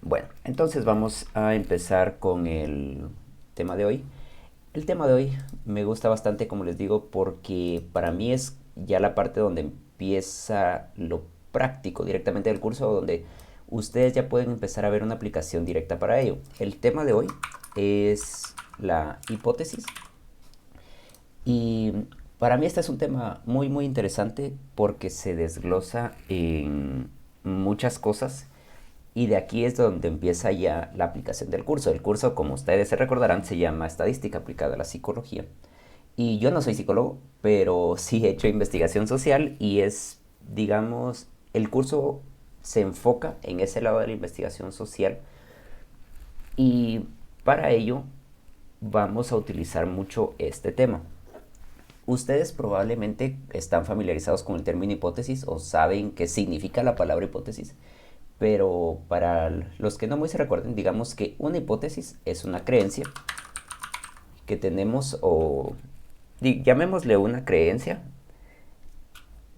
Bueno, entonces vamos a empezar con el tema de hoy. El tema de hoy me gusta bastante, como les digo, porque para mí es ya la parte donde empieza lo práctico directamente del curso, donde ustedes ya pueden empezar a ver una aplicación directa para ello. El tema de hoy es la hipótesis y para mí este es un tema muy interesante porque se desglosa en muchas cosas y de aquí es donde empieza ya la aplicación del curso. El curso, como ustedes se recordarán, se llama Estadística aplicada a la psicología. Y yo no soy psicólogo, pero sí he hecho investigación social y es, digamos, el curso se enfoca en ese lado de la investigación social y para ello vamos a utilizar mucho este tema. Ustedes probablemente están familiarizados con el término hipótesis o saben qué significa la palabra hipótesis, pero para los que no muy se recuerden, digamos que una hipótesis es una creencia que tenemos o llamémosle una creencia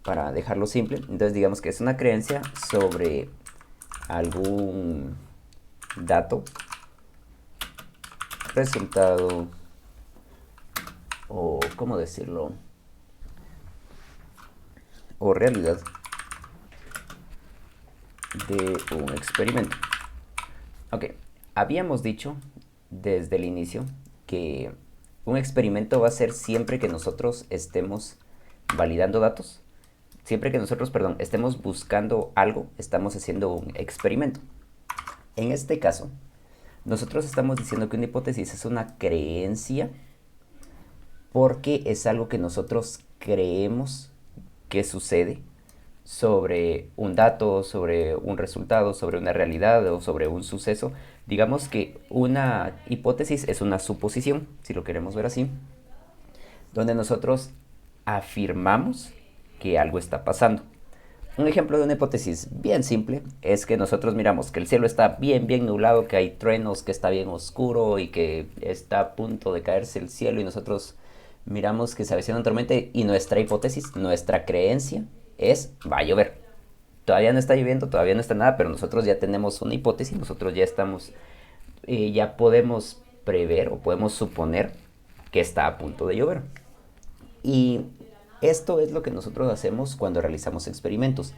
para dejarlo simple. Entonces digamos que es una creencia sobre algún dato, resultado o, ¿cómo decirlo? O realidad de un experimento. Ok, habíamos dicho desde el inicio que un experimento va a ser siempre que nosotros estemos validando datos, siempre que nosotros, perdón, estemos buscando algo, estamos haciendo un experimento. En este caso, nosotros estamos diciendo que una hipótesis es una creencia porque es algo que nosotros creemos que sucede sobre un dato, sobre un resultado, sobre una realidad o sobre un suceso. Digamos que una hipótesis es una suposición, si lo queremos ver así, donde nosotros afirmamos que algo está pasando. Un ejemplo de una hipótesis bien simple es que nosotros miramos que el cielo está bien nublado, que hay truenos, que está bien oscuro y que está a punto de caerse el cielo y nosotros miramos que se avecina una tormenta y nuestra hipótesis, nuestra creencia es va a llover. Todavía no está lloviendo, todavía no está nada, pero nosotros ya tenemos una hipótesis, nosotros ya estamos, ya podemos prever o podemos suponer que está a punto de llover. Y esto es lo que nosotros hacemos cuando realizamos experimentos.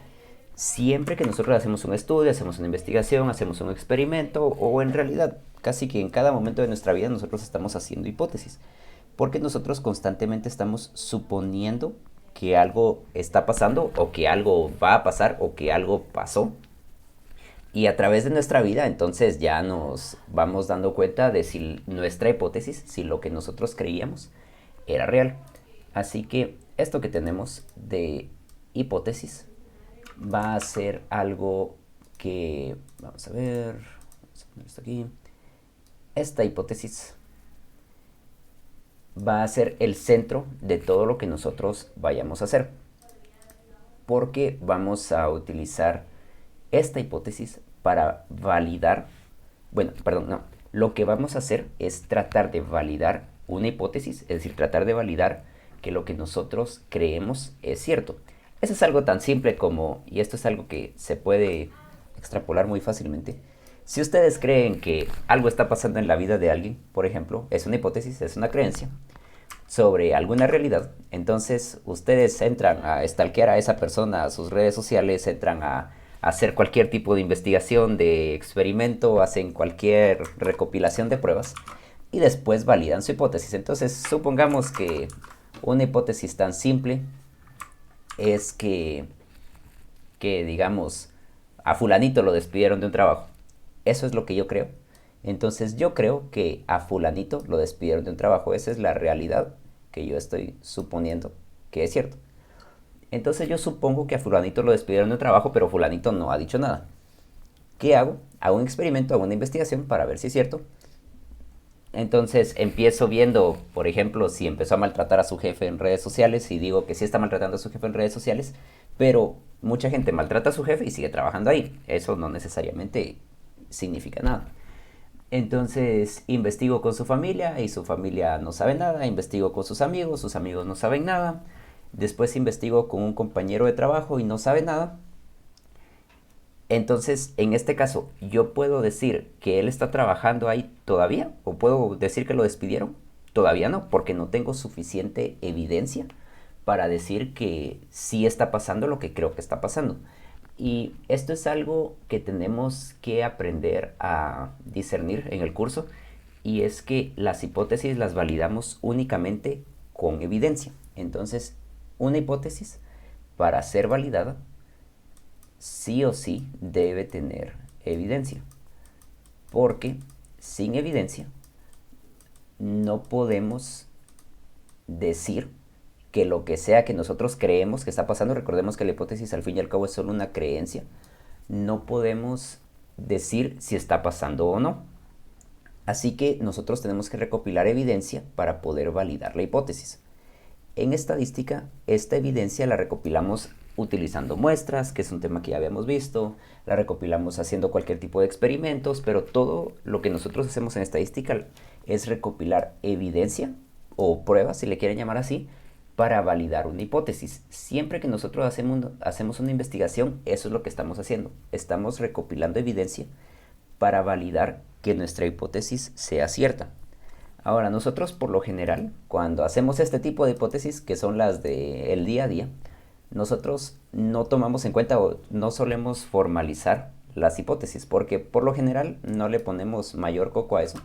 Siempre que nosotros hacemos un estudio, hacemos una investigación, hacemos un experimento o en realidad casi que en cada momento de nuestra vida nosotros estamos haciendo hipótesis. Porque nosotros constantemente estamos suponiendo que algo está pasando o que algo va a pasar o que algo pasó. Y a través de nuestra vida entonces ya nos vamos dando cuenta de si nuestra hipótesis, si lo que nosotros creíamos era real. Así que esto que tenemos de hipótesis va a ser algo que, vamos a ver, vamos a poner esto aquí. Esta hipótesis va a ser el centro de todo lo que nosotros vayamos a hacer. Porque vamos a utilizar esta hipótesis para validar, bueno, perdón, no, lo que vamos a hacer es tratar de validar una hipótesis, es decir, tratar de validar que lo que nosotros creemos es cierto. Eso es algo tan simple como, y esto es algo que se puede extrapolar muy fácilmente, si ustedes creen que algo está pasando en la vida de alguien, por ejemplo, es una hipótesis, es una creencia, sobre alguna realidad, entonces ustedes entran a stalkear a esa persona, a sus redes sociales, entran a hacer cualquier tipo de investigación, de experimento, hacen cualquier recopilación de pruebas y después validan su hipótesis. Entonces supongamos que una hipótesis tan simple es que digamos, a fulanito lo despidieron de un trabajo. Eso es lo que yo creo. Entonces yo creo que a fulanito lo despidieron de un trabajo. Esa es la realidad que yo estoy suponiendo que es cierto. Entonces yo supongo que a fulanito lo despidieron de un trabajo, pero fulanito no ha dicho nada. ¿Qué hago? Hago un experimento, hago una investigación para ver si es cierto. Entonces empiezo viendo, por ejemplo, si empezó a maltratar a su jefe en redes sociales y digo que sí está maltratando a su jefe en redes sociales, pero mucha gente maltrata a su jefe y sigue trabajando ahí. Eso no necesariamente significa nada. Entonces investigo con su familia y su familia no sabe nada, investigo con sus amigos no saben nada, después investigo con un compañero de trabajo y no sabe nada, Entonces, en este caso, ¿yo puedo decir que él está trabajando ahí todavía? ¿O puedo decir que lo despidieron? Todavía no, porque no tengo suficiente evidencia para decir que sí está pasando lo que creo que está pasando. Y esto es algo que tenemos que aprender a discernir en el curso, y es que las hipótesis las validamos únicamente con evidencia. Entonces, una hipótesis, para ser validada, sí o sí debe tener evidencia, porque sin evidencia no podemos decir que lo que sea que nosotros creemos que está pasando, recordemos que la hipótesis al fin y al cabo es solo una creencia, no podemos decir si está pasando o no. Así que nosotros tenemos que recopilar evidencia para poder validar la hipótesis. En estadística, esta evidencia la recopilamos utilizando muestras, que es un tema que ya habíamos visto, la recopilamos haciendo cualquier tipo de experimentos, pero todo lo que nosotros hacemos en estadística es recopilar evidencia o pruebas, si le quieren llamar así, para validar una hipótesis. Siempre que nosotros hacemos una investigación, eso es lo que estamos haciendo. Estamos recopilando evidencia para validar que nuestra hipótesis sea cierta. Ahora, nosotros por lo general, cuando hacemos este tipo de hipótesis, que son las del día a día, nosotros no tomamos en cuenta o no solemos formalizar las hipótesis, porque por lo general no le ponemos mayor coco a eso.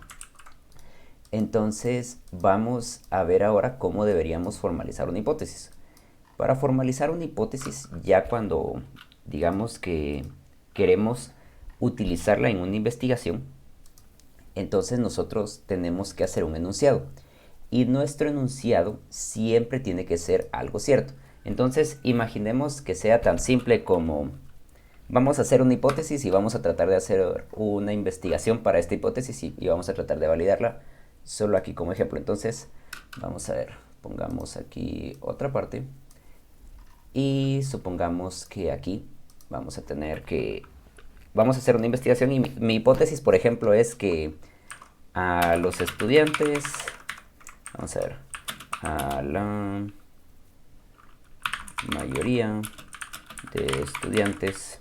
Entonces vamos a ver ahora cómo deberíamos formalizar una hipótesis. Para formalizar una hipótesis, ya cuando digamos que queremos utilizarla en una investigación, entonces nosotros tenemos que hacer un enunciado. Y nuestro enunciado siempre tiene que ser algo cierto. Entonces imaginemos que sea tan simple como: vamos a hacer una hipótesis y vamos a tratar de hacer una investigación para esta hipótesis y vamos a tratar de validarla solo aquí como ejemplo. Entonces vamos a ver, pongamos aquí otra parte y supongamos que aquí vamos a hacer una investigación y mi hipótesis, por ejemplo, es que a los estudiantes, vamos a ver, a la mayoría de estudiantes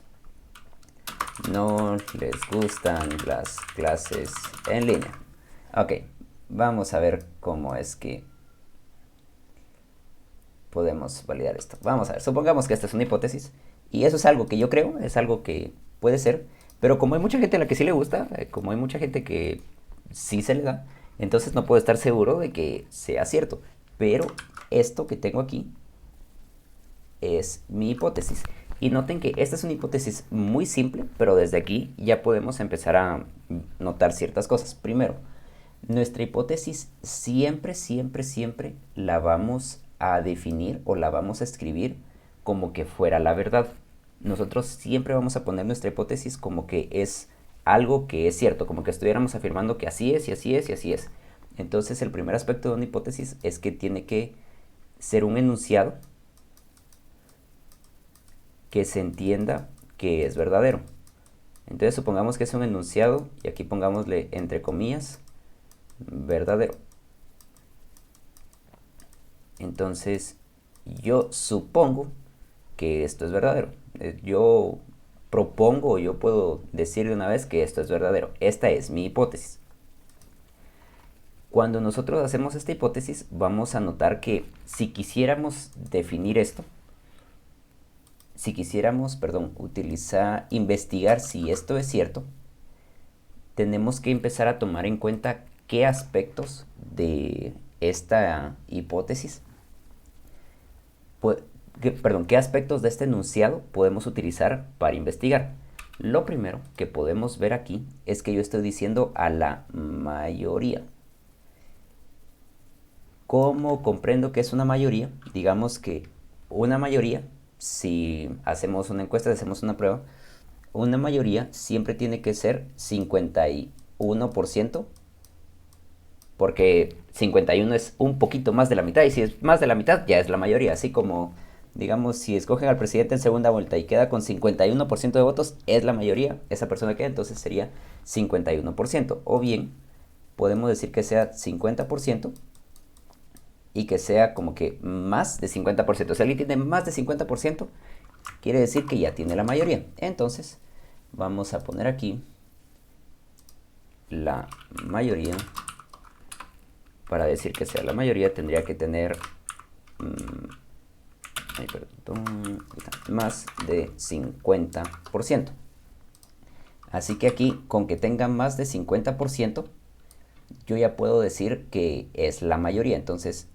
no les gustan las clases en línea. Ok, vamos a ver cómo es que podemos validar esto. Vamos a ver, supongamos que esta es una hipótesis y eso es algo que yo creo, es algo que puede ser, pero como hay mucha gente a la que sí le gusta, como hay mucha gente que sí se le da, entonces no puedo estar seguro de que sea cierto. Pero esto que tengo aquí es mi hipótesis. Y noten que esta es una hipótesis muy simple, pero desde aquí ya podemos empezar a notar ciertas cosas. Primero, nuestra hipótesis siempre, siempre, siempre la vamos a definir o la vamos a escribir como que fuera la verdad. Nosotros siempre vamos a poner nuestra hipótesis como que es algo que es cierto, como que estuviéramos afirmando que así es y así es y así es. Entonces el primer aspecto de una hipótesis es que tiene que ser un enunciado que se entienda que es verdadero. Entonces supongamos que es un enunciado y aquí pongámosle entre comillas verdadero. Entonces yo supongo que esto es verdadero. Yo propongo o yo puedo decir de una vez que esto es verdadero. Esta es mi hipótesis. Cuando nosotros hacemos esta hipótesis, vamos a notar que si quisiéramos definir esto, investigar si esto es cierto, tenemos que empezar a tomar en cuenta qué aspectos de esta hipótesis, qué aspectos de este enunciado podemos utilizar para investigar. Lo primero que podemos ver aquí es que yo estoy diciendo a la mayoría. ¿Cómo comprendo que es una mayoría? Digamos que una mayoría, si hacemos una encuesta, hacemos una prueba, una mayoría siempre tiene que ser 51%, porque 51 es un poquito más de la mitad, y si es más de la mitad ya es la mayoría. Así como, digamos, si escogen al presidente en segunda vuelta y queda con 51% de votos, es la mayoría, esa persona queda, entonces sería 51%. O bien, podemos decir que sea 50% y que sea como que más de 50%. Si alguien tiene más de 50%, quiere decir que ya tiene la mayoría. Entonces, vamos a poner aquí la mayoría. Para decir que sea la mayoría tendría que tener más de 50%. Así que aquí, con que tenga más de 50%, yo ya puedo decir que es la mayoría. Entonces,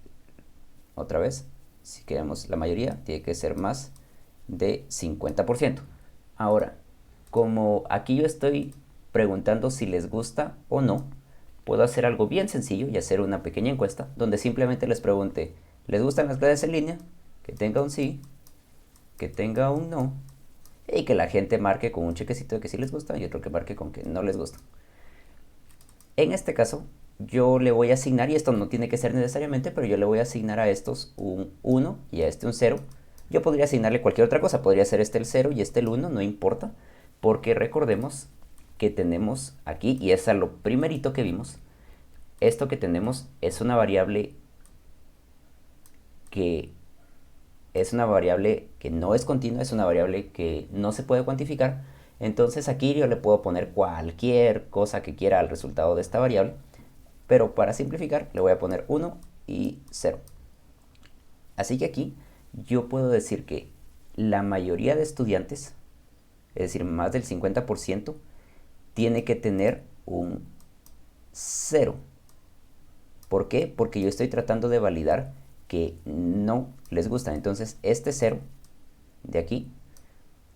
otra vez, si queremos la mayoría, tiene que ser más de 50%. Ahora, como aquí yo estoy preguntando si les gusta o no, puedo hacer algo bien sencillo y hacer una pequeña encuesta donde simplemente les pregunte, ¿les gustan las clases en línea? Que tenga un sí, que tenga un no, y que la gente marque con un chequecito de que sí les gusta y otro que marque con que no les gusta. En este caso, yo le voy a asignar, y esto no tiene que ser necesariamente, pero yo le voy a asignar a estos un 1 y a este un 0. Yo podría asignarle cualquier otra cosa, podría ser este el 0 y este el 1, no importa, porque recordemos que tenemos aquí, y es a lo primerito que vimos, esto que tenemos es una variable que no es continua, es una variable que no se puede cuantificar. Entonces aquí yo le puedo poner cualquier cosa que quiera al resultado de esta variable, pero para simplificar le voy a poner 1 y 0. Así que aquí yo puedo decir que la mayoría de estudiantes, es decir, más del 50%, tiene que tener un 0. ¿Por qué? Porque yo estoy tratando de validar que no les gusta. Entonces este 0 de aquí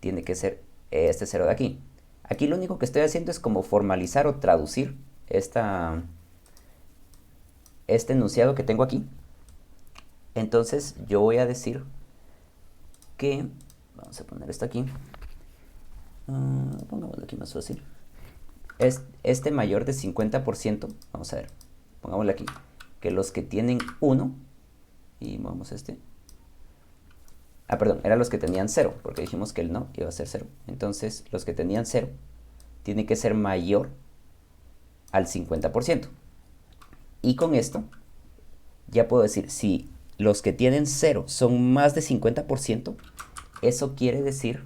tiene que ser este 0 de aquí. Aquí lo único que estoy haciendo es como formalizar o traducir este enunciado que tengo aquí. Entonces yo voy a decir que, vamos a poner esto aquí, pongámoslo aquí más fácil, este mayor de 50%, vamos a ver, pongámoslo aquí, que los que tienen 1, y vamos a perdón, eran los que tenían 0, porque dijimos que el no iba a ser 0. Entonces, los que tenían 0 tiene que ser mayor al 50%. Y con esto, ya puedo decir, si los que tienen 0 son más de 50%, eso quiere decir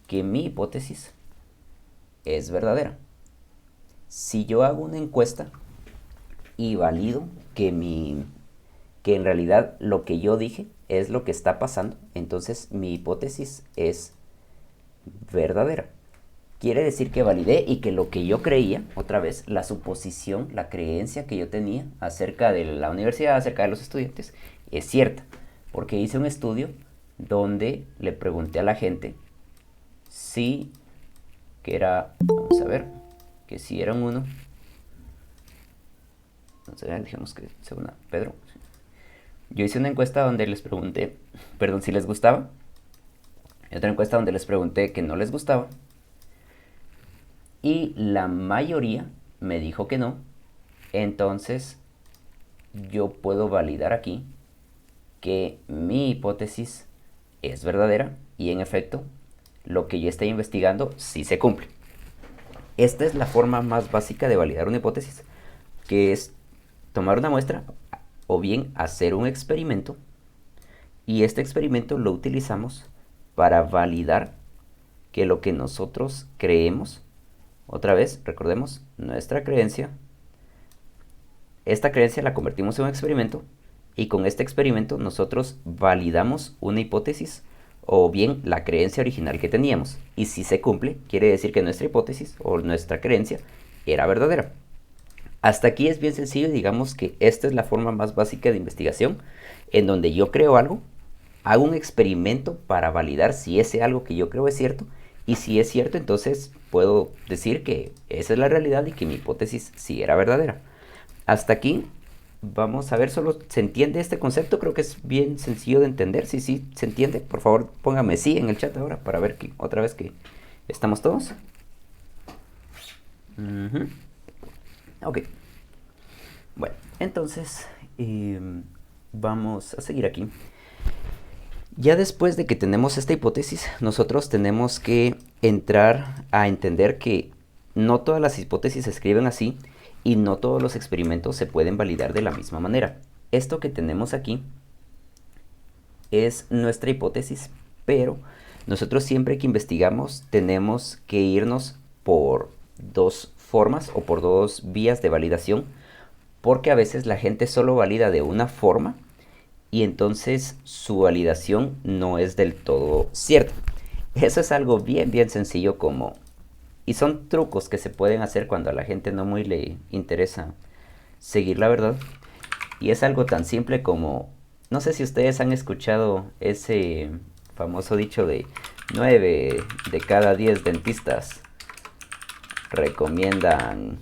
que mi hipótesis es verdadera. Si yo hago una encuesta y valido que en realidad lo que yo dije es lo que está pasando, entonces mi hipótesis es verdadera. Quiere decir que validé y que lo que yo creía, otra vez, la suposición, la creencia que yo tenía acerca de la universidad, acerca de los estudiantes, es cierta. Porque hice un estudio donde le pregunté a la gente si, que era, vamos a ver, que si era un 1. Entonces, dijimos que según Pedro. Yo hice una encuesta donde les pregunté, perdón, si les gustaba. Y otra encuesta donde les pregunté que no les gustaba. Y la mayoría me dijo que no. Entonces, yo puedo validar aquí que mi hipótesis es verdadera y en efecto, lo que yo estoy investigando sí se cumple. Esta es la forma más básica de validar una hipótesis, que es tomar una muestra o bien hacer un experimento, y este experimento lo utilizamos para validar que lo que nosotros creemos, otra vez, recordemos, nuestra creencia, esta creencia la convertimos en un experimento, y con este experimento nosotros validamos una hipótesis o bien la creencia original que teníamos. Y si se cumple, quiere decir que nuestra hipótesis o nuestra creencia era verdadera. Hasta aquí es bien sencillo, y digamos que esta es la forma más básica de investigación, en donde yo creo algo, hago un experimento para validar si ese algo que yo creo es cierto, y si es cierto, entonces puedo decir que esa es la realidad y que mi hipótesis sí era verdadera. Hasta aquí vamos a ver, solo se entiende este concepto, creo que es bien sencillo de entender. Si sí se entiende, por favor póngame sí en el chat ahora para ver que otra vez que estamos todos. Ok. Bueno, entonces vamos a seguir aquí. Ya después de que tenemos esta hipótesis, nosotros tenemos que entrar a entender que no todas las hipótesis se escriben así y no todos los experimentos se pueden validar de la misma manera. Esto que tenemos aquí es nuestra hipótesis, pero nosotros siempre que investigamos tenemos que irnos por dos formas o por dos vías de validación, porque a veces la gente solo valida de una forma y entonces su validación no es del todo cierta. Eso es algo bien sencillo como... Y son trucos que se pueden hacer cuando a la gente no muy le interesa seguir la verdad. Y es algo tan simple como... No sé si ustedes han escuchado ese famoso dicho de 9 de cada 10 dentistas recomiendan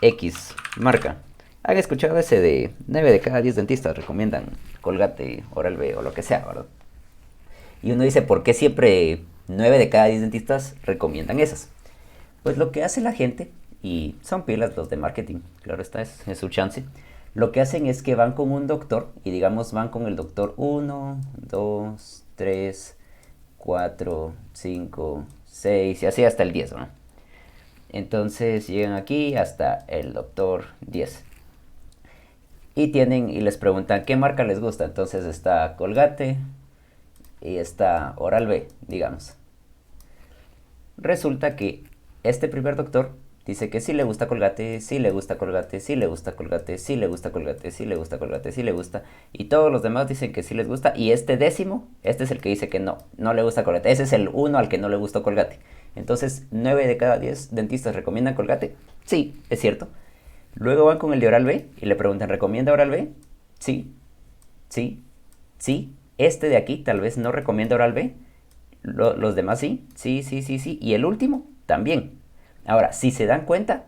X marca. ¿Han escuchado ese de 9 de cada 10 dentistas recomiendan Colgate, Oral-B o lo que sea, verdad? Y uno dice, ¿por qué siempre 9 de cada 10 dentistas recomiendan esas? Pues lo que hace la gente, y son pilas los de marketing, claro está, es su chance. Lo que hacen es que van con un doctor, y digamos van con el doctor 1, 2, 3, 4, 5, 6, y así hasta el 10, ¿no? Entonces llegan aquí hasta el doctor 10. Y les preguntan qué marca les gusta. Entonces está Colgate y está Oral-B, digamos. Resulta que este primer doctor dice que sí le gusta Colgate, sí le gusta Colgate, sí le gusta Colgate, sí le gusta Colgate, sí le gusta Colgate, sí le gusta. Y todos los demás dicen que sí les gusta. Y este décimo, este es el que dice que no le gusta Colgate. Ese es el uno al que no le gustó Colgate. Entonces, 9 de cada 10 dentistas recomiendan Colgate. Sí, es cierto. Luego van con el de Oral-B y le preguntan, ¿recomienda Oral-B? Sí, sí, sí. Este de aquí tal vez no recomienda Oral-B. Los demás sí, sí, sí, sí, sí. Y el último también. Ahora, si se dan cuenta,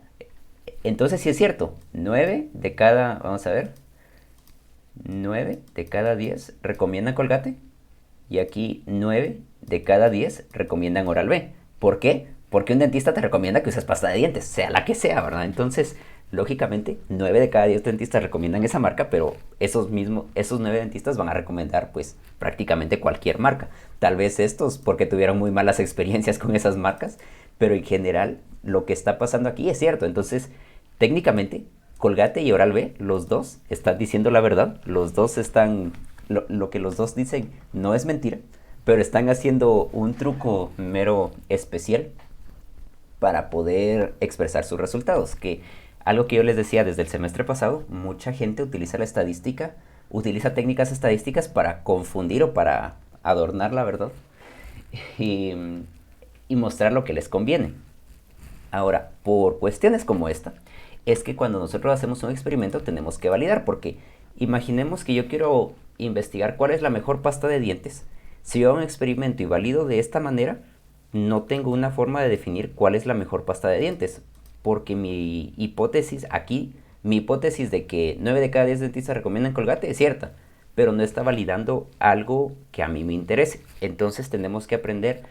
entonces sí es cierto. 9 de cada, vamos a ver, 9 de cada 10 recomiendan Colgate. Y aquí 9 de cada 10 recomiendan Oral-B. ¿Por qué? Porque un dentista te recomienda que uses pasta de dientes, sea la que sea, ¿verdad? Entonces, lógicamente, 9 de cada 10 dentistas recomiendan esa marca, pero esos 9 dentistas van a recomendar, pues, prácticamente cualquier marca. Tal vez estos porque tuvieron muy malas experiencias con esas marcas, pero en general, lo que está pasando aquí es cierto. Entonces, técnicamente, Colgate y Oral-B, los dos están diciendo la verdad, los dos están... Lo que los dos dicen no es mentira, pero están haciendo un truco mero especial para poder expresar sus resultados. Que algo que yo les decía desde el semestre pasado, mucha gente utiliza la estadística, utiliza técnicas estadísticas para confundir o para adornar la verdad y, y mostrar lo que les conviene. Ahora, por cuestiones como esta, es que cuando nosotros hacemos un experimento tenemos que validar, porque imaginemos que yo quiero investigar cuál es la mejor pasta de dientes. Si yo hago un experimento y valido de esta manera, no tengo una forma de definir cuál es la mejor pasta de dientes, porque mi hipótesis aquí, mi hipótesis de que 9 de cada 10 dentistas recomiendan Colgate es cierta, pero no está validando algo que a mí me interese. Entonces tenemos que aprender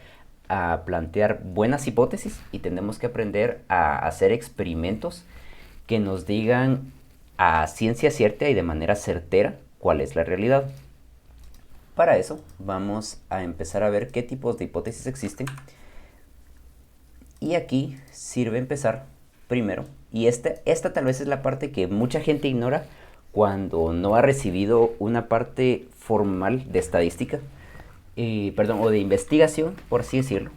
a plantear buenas hipótesis y tenemos que aprender a hacer experimentos que nos digan a ciencia cierta y de manera certera cuál es la realidad. Para eso vamos a empezar a ver qué tipos de hipótesis existen. Y aquí sirve empezar primero. Y esta tal vez es la parte que mucha gente ignora cuando no ha recibido una parte formal de estadística, perdón, o de investigación, por así decirlo.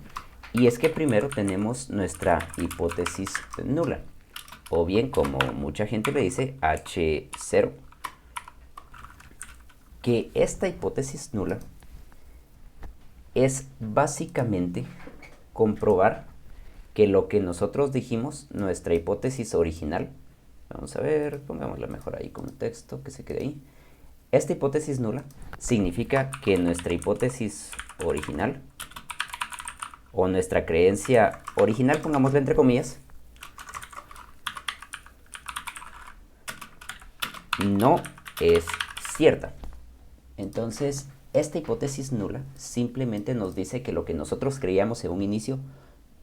Y es que primero tenemos nuestra hipótesis nula, o bien como mucha gente le dice, H0. Que esta hipótesis nula es básicamente comprobar que lo que nosotros dijimos, nuestra hipótesis original, vamos a ver, pongámosla mejor ahí con texto, que se quede ahí. Esta hipótesis nula significa que nuestra hipótesis original, o nuestra creencia original, pongámosla entre comillas, no es cierta. Entonces, esta hipótesis nula simplemente nos dice que lo que nosotros creíamos en un inicio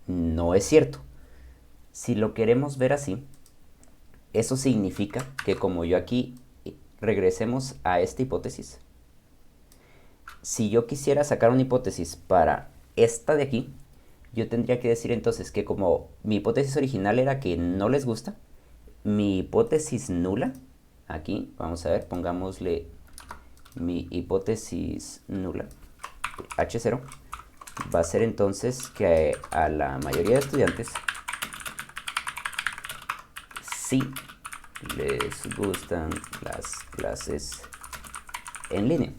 no es cierto. Si lo queremos ver así, eso significa que como yo aquí regresemos a esta hipótesis, si yo quisiera sacar una hipótesis para esta de aquí, yo tendría que decir entonces que como mi hipótesis original era que no les gusta, mi hipótesis nula, aquí, vamos a ver, pongámosle mi hipótesis nula, H0, va a ser entonces que a la mayoría de estudiantes sí les gustan las clases en línea.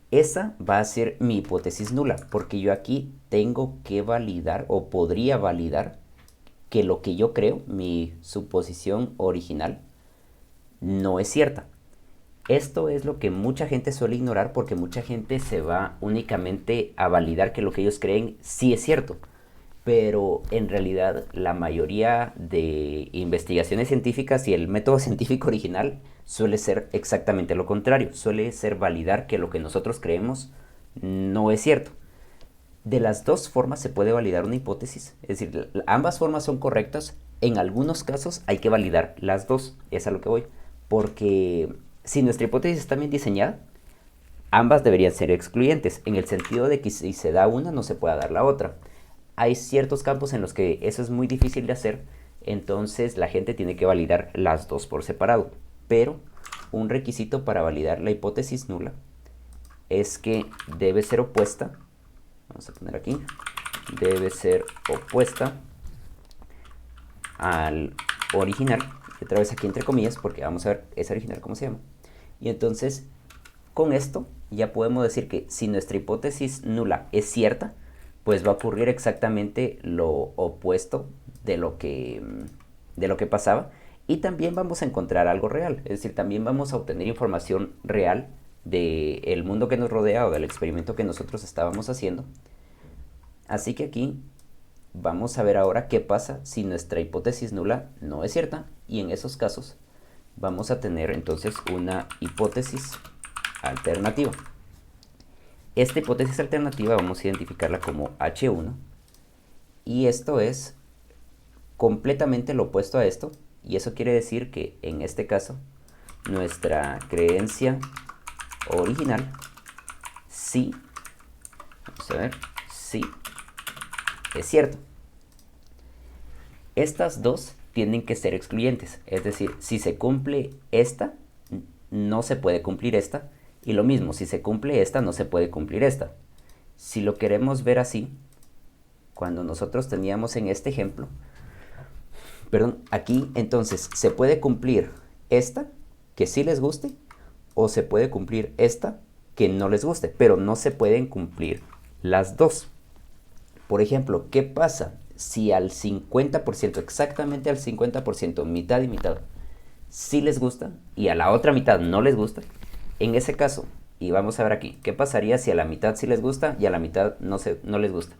Esa va a ser mi hipótesis nula, porque yo aquí tengo que validar o podría validar que lo que yo creo, mi suposición original, no es cierta. Esto es lo que mucha gente suele ignorar porque mucha gente se va únicamente a validar que lo que ellos creen sí es cierto. Pero en realidad la mayoría de investigaciones científicas y el método científico original suele ser exactamente lo contrario. Suele ser validar que lo que nosotros creemos no es cierto. De las dos formas se puede validar una hipótesis, es decir, ambas formas son correctas. En algunos casos hay que validar las dos, es a lo que voy. Porque si nuestra hipótesis está bien diseñada, ambas deberían ser excluyentes, en el sentido de que si se da una no se pueda dar la otra. Hay ciertos campos en los que eso es muy difícil de hacer, entonces la gente tiene que validar las dos por separado. Pero un requisito para validar la hipótesis nula es que debe ser opuesta, vamos a poner aquí, debe ser opuesta al original, y otra vez aquí entre comillas porque vamos a ver ese original cómo se llama. Y entonces con esto ya podemos decir que si nuestra hipótesis nula es cierta, pues va a ocurrir exactamente lo opuesto de lo que pasaba, y también vamos a encontrar algo real, es decir, también vamos a obtener información real del mundo que nos rodea o del experimento que nosotros estábamos haciendo. Así que aquí vamos a ver ahora qué pasa si nuestra hipótesis nula no es cierta, y en esos casos vamos a tener entonces una hipótesis alternativa. Esta hipótesis alternativa vamos a identificarla como H1, y esto es completamente lo opuesto a esto, y eso quiere decir que en este caso nuestra creencia original sí, vamos a ver, sí es cierto. Estas dos tienen que ser excluyentes, es decir, si se cumple esta, no se puede cumplir esta, y lo mismo, si se cumple esta, no se puede cumplir esta. Si lo queremos ver así, cuando nosotros teníamos en este ejemplo, perdón, aquí entonces se puede cumplir esta, que sí les guste, o se puede cumplir esta, que no les guste, pero no se pueden cumplir las dos. Por ejemplo, ¿qué pasa si al 50%, exactamente al 50%, mitad y mitad, sí les gusta y a la otra mitad no les gusta? En ese caso, y vamos a ver aquí, ¿qué pasaría si a la mitad sí les gusta y a la mitad no les gusta?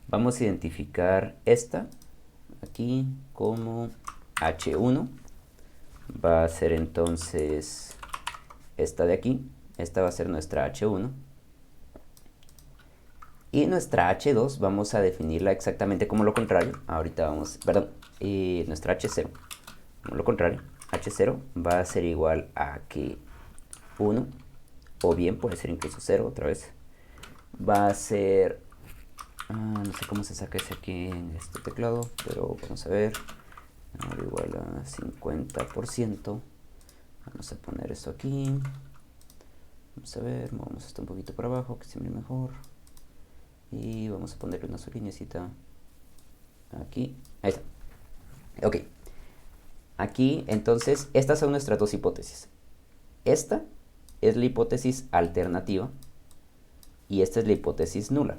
Vamos a identificar esta aquí como H1. Va a ser entonces esta de aquí. Esta va a ser nuestra H1. Y nuestra H2 vamos a definirla exactamente como lo contrario. Ahorita vamos, perdón, nuestra H0 como lo contrario. H0 va a ser igual a que 1, o bien puede ser incluso 0 otra vez. Va a ser, no sé cómo se saca ese aquí en este teclado, pero vamos a ver. Ahora igual a 50%. Vamos a poner esto aquí. Vamos a ver, movemos esto un poquito para abajo, que siempre mejor. Y vamos a ponerle una sola linecita aquí. Ahí está. Ok. Aquí, entonces, estas son nuestras dos hipótesis. Esta es la hipótesis alternativa y esta es la hipótesis nula.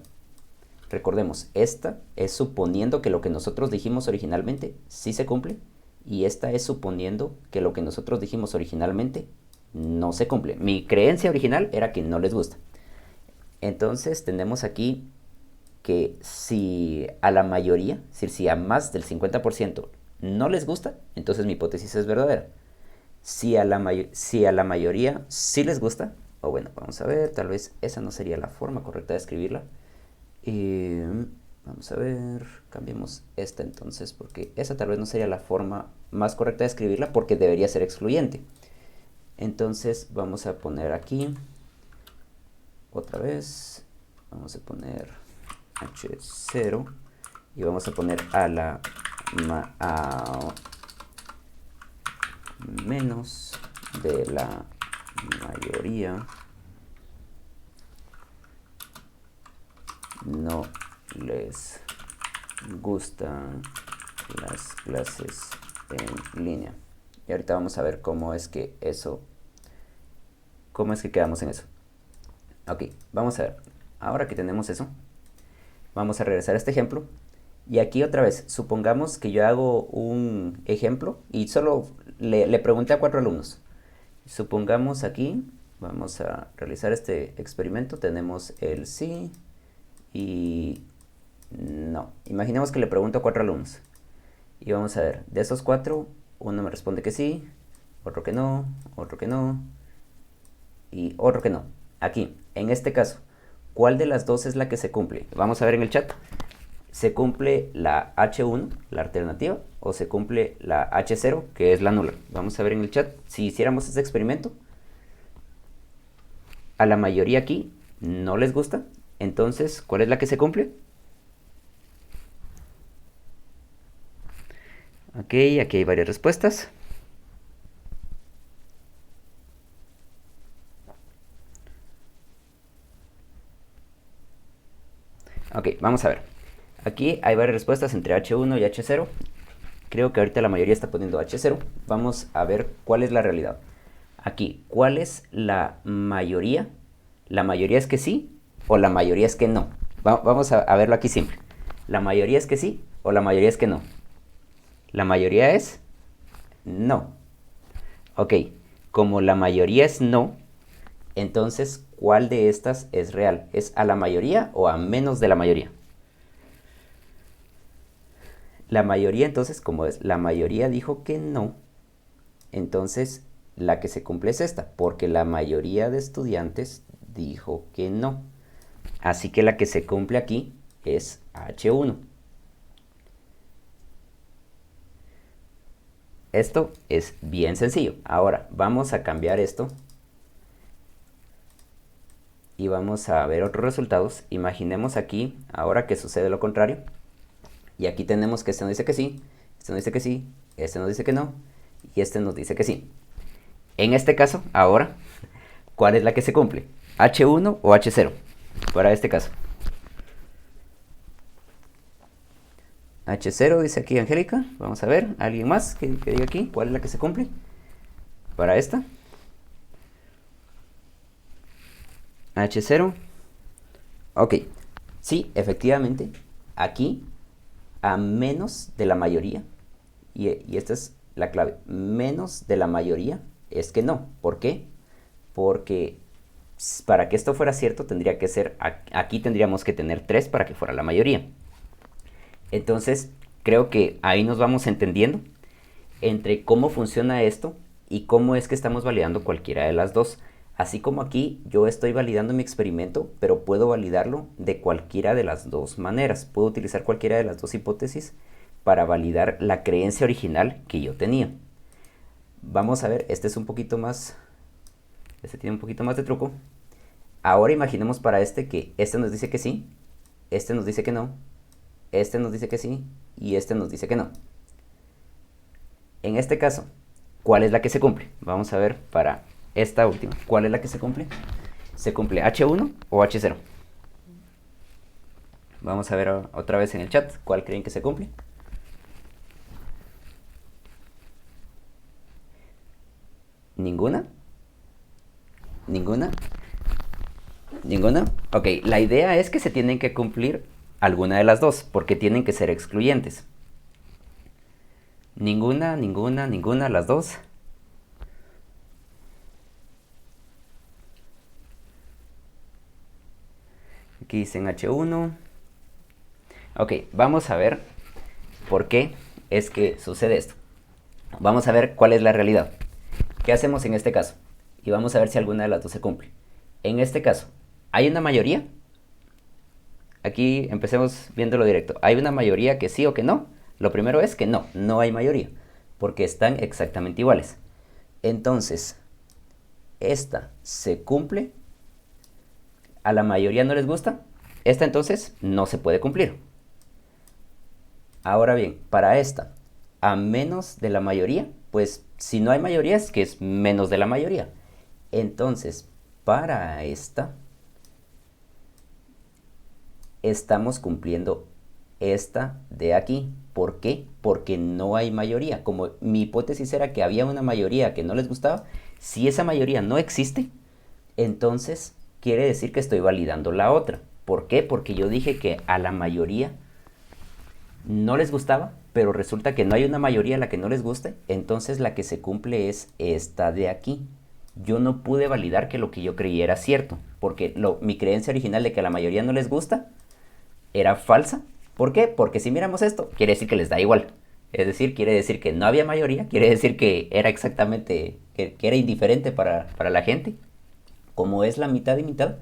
Recordemos, esta es suponiendo que lo que nosotros dijimos originalmente sí se cumple, y esta es suponiendo que lo que nosotros dijimos originalmente no se cumple. Mi creencia original era que no les gusta. Entonces tenemos aquí que si a la mayoría, es decir, si a más del 50% no les gusta, entonces mi hipótesis es verdadera. Si a la mayoría sí les gusta, o bueno, vamos a ver, tal vez esa no sería la forma correcta de escribirla. Vamos a ver, cambiemos esta entonces, porque esa tal vez no sería la forma más correcta de escribirla, porque debería ser excluyente. Entonces vamos a poner aquí, otra vez, vamos a poner H0, y vamos a poner a menos de la mayoría no les gustan las clases en línea. Y ahorita vamos a ver cómo es que quedamos en eso. Ok, vamos a ver. Ahora que tenemos eso, vamos a regresar a este ejemplo. Y aquí otra vez, supongamos que yo hago un ejemplo y solo le pregunté a 4 alumnos. Supongamos aquí, vamos a realizar este experimento. Tenemos el sí y no. Imaginemos que le pregunto a 4 alumnos. Y vamos a ver, de esos 4, uno me responde que sí, otro que no y otro que no. Aquí, en este caso, ¿cuál de las dos es la que se cumple? Vamos a ver en el chat. ¿Se cumple la H1, la alternativa, o se cumple la H0, que es la nula? Vamos a ver en el chat. Si hiciéramos este experimento, a la mayoría aquí no les gusta. Entonces, ¿cuál es la que se cumple? Ok, aquí hay varias respuestas. Ok, vamos a ver. Aquí hay varias respuestas entre H1 y H0. Creo que ahorita la mayoría está poniendo H0. Vamos a ver cuál es la realidad. Aquí, ¿cuál es la mayoría? ¿La mayoría es que sí o la mayoría es que no? Vamos a verlo aquí simple. ¿La mayoría es que sí o la mayoría es que no? La mayoría es no. Ok, como la mayoría es no, entonces, ¿cuál de estas es real? ¿Es a la mayoría o a menos de la mayoría? La mayoría, entonces, como es la mayoría dijo que no, entonces la que se cumple es esta, porque la mayoría de estudiantes dijo que no. Así que la que se cumple aquí es H1. Esto es bien sencillo. Ahora vamos a cambiar esto y vamos a ver otros resultados. Imaginemos aquí, ahora que sucede lo contrario. Y aquí tenemos que este nos dice que sí, este nos dice que sí, este nos dice que no y este nos dice que sí. En este caso, ahora, ¿cuál es la que se cumple? ¿H1 o H0? Para este caso. H0 dice aquí Angélica. Vamos a ver, ¿alguien más que diga aquí cuál es la que se cumple? Para esta. H0. Ok. Sí, efectivamente, aquí a menos de la mayoría, y esta es la clave, menos de la mayoría es que no. ¿Por qué? Porque para que esto fuera cierto tendría que ser, aquí tendríamos que tener 3 para que fuera la mayoría. Entonces, creo que ahí nos vamos entendiendo entre cómo funciona esto y cómo es que estamos validando cualquiera de las dos. Así como aquí yo estoy validando mi experimento, pero puedo validarlo de cualquiera de las dos maneras. Puedo utilizar cualquiera de las dos hipótesis para validar la creencia original que yo tenía. Vamos a ver, este tiene un poquito más de truco. Ahora imaginemos para este que este nos dice que sí, este nos dice que no, este nos dice que sí y este nos dice que no. En este caso, ¿cuál es la que se cumple? Vamos a ver para esta última. ¿Cuál es la que se cumple? ¿Se cumple H1 o H0? Vamos a ver otra vez en el chat. ¿Cuál creen que se cumple? ¿Ninguna? ¿Ninguna? ¿Ninguna? Ok, la idea es que se tienen que cumplir alguna de las dos, porque tienen que ser excluyentes. Ninguna, ninguna, ninguna, las dos. Aquí dicen H1. Ok, vamos a ver por qué es que sucede esto. Vamos a ver cuál es la realidad. ¿Qué hacemos en este caso? Y vamos a ver si alguna de las dos se cumple. En este caso, ¿hay una mayoría? Aquí empecemos viéndolo directo. ¿Hay una mayoría que sí o que no? Lo primero es que no, no hay mayoría, porque están exactamente iguales. Entonces, esta se cumple, a la mayoría no les gusta, esta entonces no se puede cumplir. Ahora bien, para esta, a menos de la mayoría, pues si no hay mayoría es que es menos de la mayoría. Entonces, para esta, estamos cumpliendo esta de aquí. ¿Por qué? Porque no hay mayoría. Como mi hipótesis era que había una mayoría que no les gustaba, si esa mayoría no existe, entonces quiere decir que estoy validando la otra. ¿Por qué? Porque yo dije que a la mayoría no les gustaba, pero resulta que no hay una mayoría a la que no les guste, entonces la que se cumple es esta de aquí. Yo no pude validar que lo que yo creía era cierto, porque mi creencia original de que a la mayoría no les gusta era falsa. ¿Por qué? Porque si miramos esto, quiere decir que les da igual. Es decir, quiere decir que no había mayoría, quiere decir que era exactamente, que era indiferente para la gente. Como es la mitad y mitad,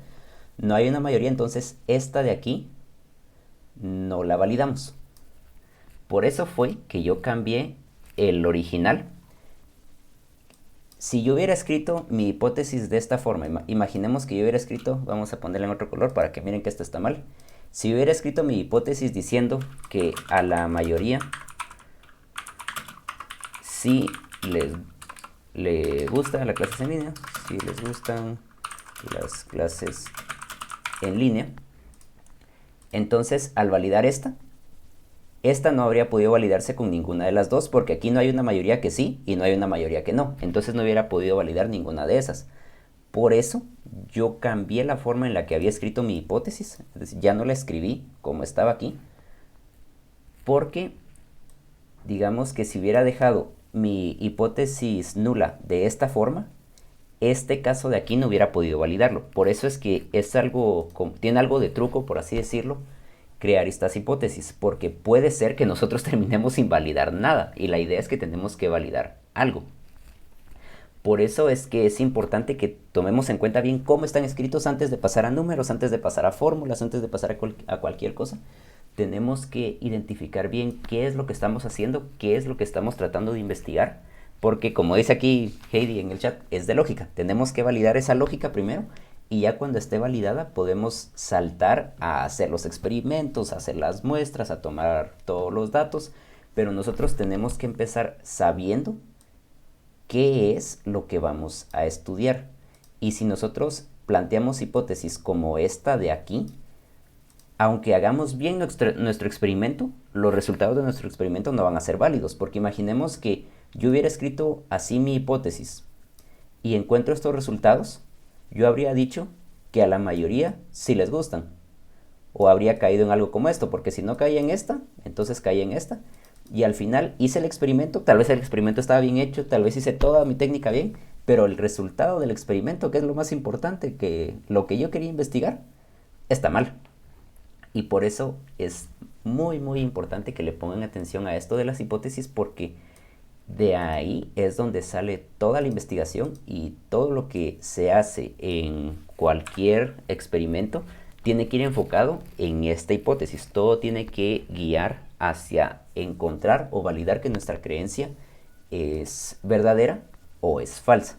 no hay una mayoría, entonces esta de aquí no la validamos. Por eso fue que yo cambié el original. Si yo hubiera escrito mi hipótesis de esta forma, imaginemos que yo hubiera escrito, vamos a ponerle en otro color para que miren que esto está mal. Si yo hubiera escrito mi hipótesis diciendo que a la mayoría sí le gusta las clases en línea, si les gustan las clases en línea, entonces al validar esta no habría podido validarse con ninguna de las dos porque aquí no hay una mayoría que sí y no hay una mayoría que no. Entonces no hubiera podido validar ninguna de esas. Por eso yo cambié la forma en la que había escrito mi hipótesis. Es decir, ya no la escribí como estaba aquí. Porque digamos que si hubiera dejado mi hipótesis nula de esta forma, este caso de aquí no hubiera podido validarlo. Por eso es que es algo, tiene algo de truco, por así decirlo, crear estas hipótesis, porque puede ser que nosotros terminemos sin validar nada, y la idea es que tenemos que validar algo. Por eso es que es importante que tomemos en cuenta bien cómo están escritos antes de pasar a números, antes de pasar a fórmulas, antes de pasar a cualquier cosa. Tenemos que identificar bien qué es lo que estamos haciendo, qué es lo que estamos tratando de investigar, porque como dice aquí Heidi en el chat, es de lógica. Tenemos que validar esa lógica primero y ya cuando esté validada podemos saltar a hacer los experimentos, a hacer las muestras, a tomar todos los datos, pero nosotros tenemos que empezar sabiendo qué es lo que vamos a estudiar. Y si nosotros planteamos hipótesis como esta de aquí, aunque hagamos bien nuestro experimento, los resultados de nuestro experimento no van a ser válidos, porque imaginemos que yo hubiera escrito así mi hipótesis y encuentro estos resultados, yo habría dicho que a la mayoría sí les gustan, o habría caído en algo como esto, porque si no caía en esta, entonces caía en esta, y al final hice el experimento, tal vez el experimento estaba bien hecho, tal vez hice toda mi técnica bien, pero el resultado del experimento, que es lo más importante, que lo que yo quería investigar, está mal. Y por eso es muy muy importante que le pongan atención a esto de las hipótesis porque de ahí es donde sale toda la investigación y todo lo que se hace en cualquier experimento tiene que ir enfocado en esta hipótesis. Todo tiene que guiar hacia encontrar o validar que nuestra creencia es verdadera o es falsa.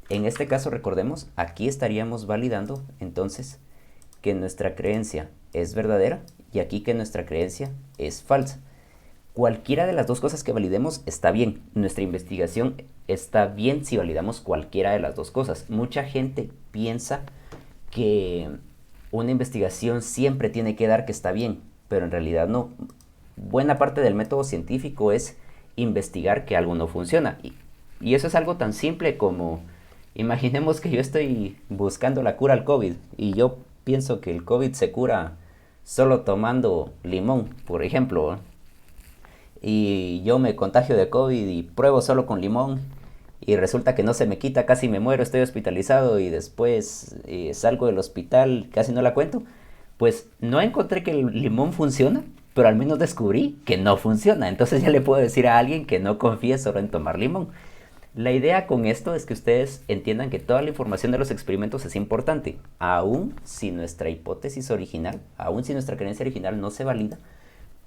En este caso, recordemos, aquí estaríamos validando entonces que nuestra creencia es verdadera y aquí que nuestra creencia es falsa. Cualquiera de las dos cosas que validemos está bien. Nuestra investigación está bien si validamos cualquiera de las dos cosas. Mucha gente piensa que una investigación siempre tiene que dar que está bien, pero en realidad no. Buena parte del método científico es investigar que algo no funciona. Y eso es algo tan simple como, imaginemos que yo estoy buscando la cura al COVID y yo pienso que el COVID se cura solo tomando limón, por ejemplo, y yo me contagio de COVID y pruebo solo con limón y resulta que no se me quita, casi me muero, estoy hospitalizado y después salgo del hospital, casi no la cuento, pues no encontré que el limón funciona, pero al menos descubrí que no funciona. Entonces ya le puedo decir a alguien que no confíe solo en tomar limón. La idea con esto es que ustedes entiendan que toda la información de los experimentos es importante, aun si nuestra hipótesis original, aun si nuestra creencia original no se valida,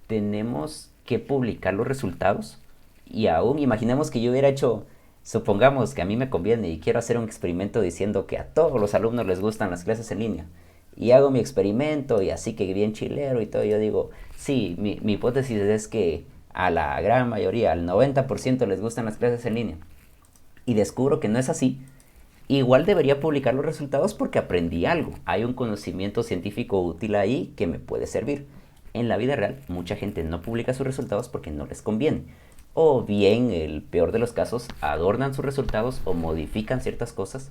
tenemos que publicar los resultados y aún imaginemos que yo hubiera hecho, supongamos que a mí me conviene y quiero hacer un experimento diciendo que a todos los alumnos les gustan las clases en línea y hago mi experimento y así que bien chilero y todo, yo digo, sí, mi hipótesis es que a la gran mayoría, al 90% les gustan las clases en línea y descubro que no es así, igual debería publicar los resultados porque aprendí algo. Hay un conocimiento científico útil ahí que me puede servir. En la vida real, mucha gente no publica sus resultados porque no les conviene. O bien, el peor de los casos, adornan sus resultados o modifican ciertas cosas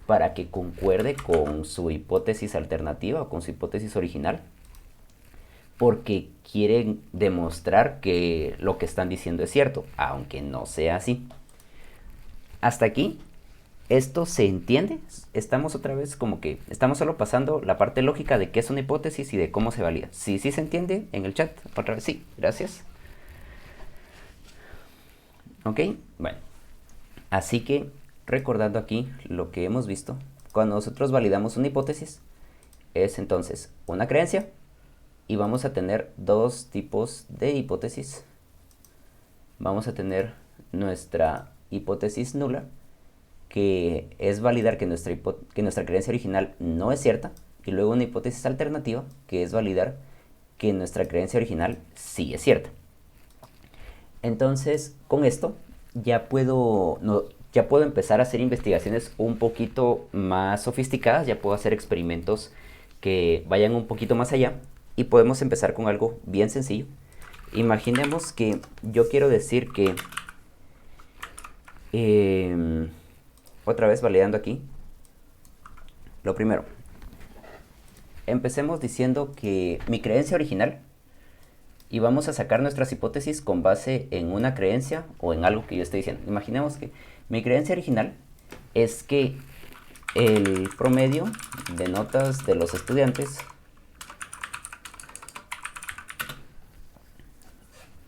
para que concuerde con su hipótesis alternativa o con su hipótesis original, porque quieren demostrar que lo que están diciendo es cierto, aunque no sea así. Hasta aquí, ¿esto se entiende? Estamos otra vez como que estamos solo pasando la parte lógica de qué es una hipótesis y de cómo se valida. Sí, sí se entiende en el chat. Otra vez sí, gracias. Ok, bueno. Así que, recordando aquí lo que hemos visto, cuando nosotros validamos una hipótesis, es entonces una creencia y vamos a tener dos tipos de hipótesis. Vamos a tener nuestra hipótesis nula, que es validar que nuestra creencia original no es cierta, y luego una hipótesis alternativa, que es validar que nuestra creencia original sí es cierta. Entonces, con esto ya puedo empezar a hacer investigaciones un poquito más sofisticadas, ya puedo hacer experimentos que vayan un poquito más allá y podemos empezar con algo bien sencillo. Imaginemos que yo quiero decir que, otra vez validando aquí, lo primero, empecemos diciendo que mi creencia original, y vamos a sacar nuestras hipótesis con base en una creencia o en algo que yo estoy diciendo. Imaginemos que mi creencia original es que el promedio de notas de los estudiantes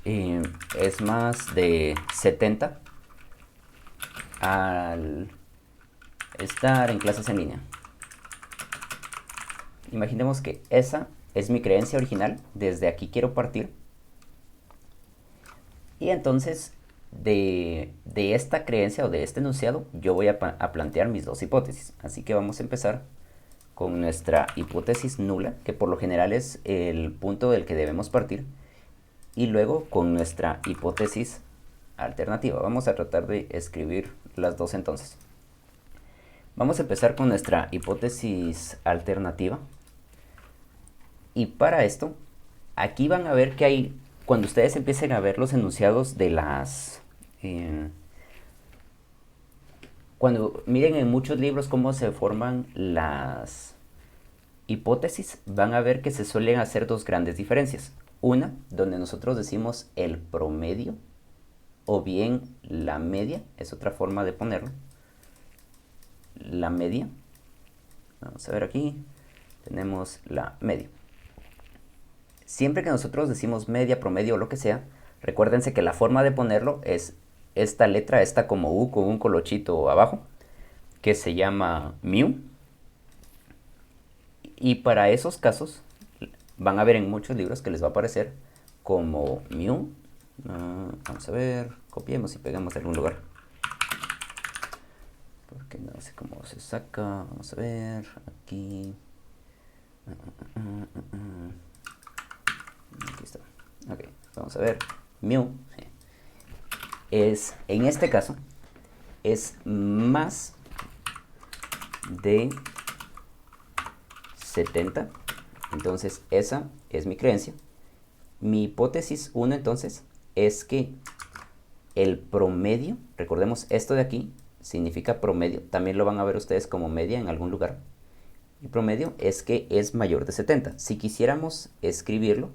es más de 70 al estar en clases en línea. Imaginemos que esa es mi creencia original, desde aquí quiero partir. Y entonces de esta creencia o de este enunciado yo voy a plantear mis dos hipótesis. Así que vamos a empezar con nuestra hipótesis nula, que por lo general es el punto del que debemos partir, y luego con nuestra hipótesis alternativa. Vamos a tratar de escribir las dos entonces. Vamos a empezar con nuestra hipótesis alternativa. Y para esto, aquí van a ver que hay, cuando ustedes empiecen a ver los enunciados de las... cuando miren en muchos libros cómo se forman las hipótesis, van a ver que se suelen hacer dos grandes diferencias. Una, donde nosotros decimos el promedio, o bien la media, es otra forma de ponerlo. La media. Vamos a ver aquí. Tenemos la media. Siempre que nosotros decimos media, promedio o lo que sea, recuérdense que la forma de ponerlo es esta letra, esta como U con un colochito abajo, que se llama mu. Y para esos casos van a ver en muchos libros que les va a aparecer como mu. Vamos a ver, copiemos y pegamos en algún lugar. Porque no sé cómo se saca. Vamos a ver, aquí. Aquí está. Ok, vamos a ver. Mu es, en este caso, es más de 70. Entonces esa es mi creencia. Mi hipótesis 1 entonces es que el promedio, recordemos esto de aquí, significa promedio, también lo van a ver ustedes como media en algún lugar. El promedio es que es mayor de 70. Si quisiéramos escribirlo,